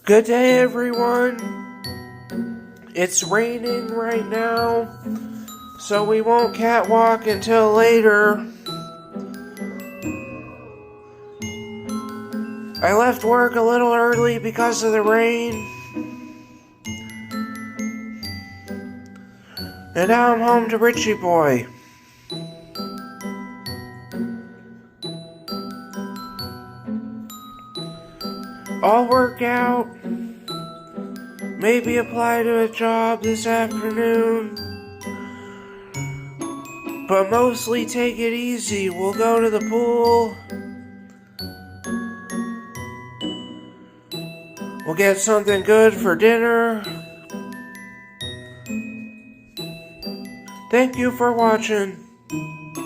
Good day, everyone. It's raining right now, so we won't catwalk until later. I left work a little early because of the rain, and now I'm home to Richie Boy. I'll work out, maybe apply to a job this afternoon, but mostly take it easy. We'll go to the pool, we'll get something good for dinner. Thank you for watching.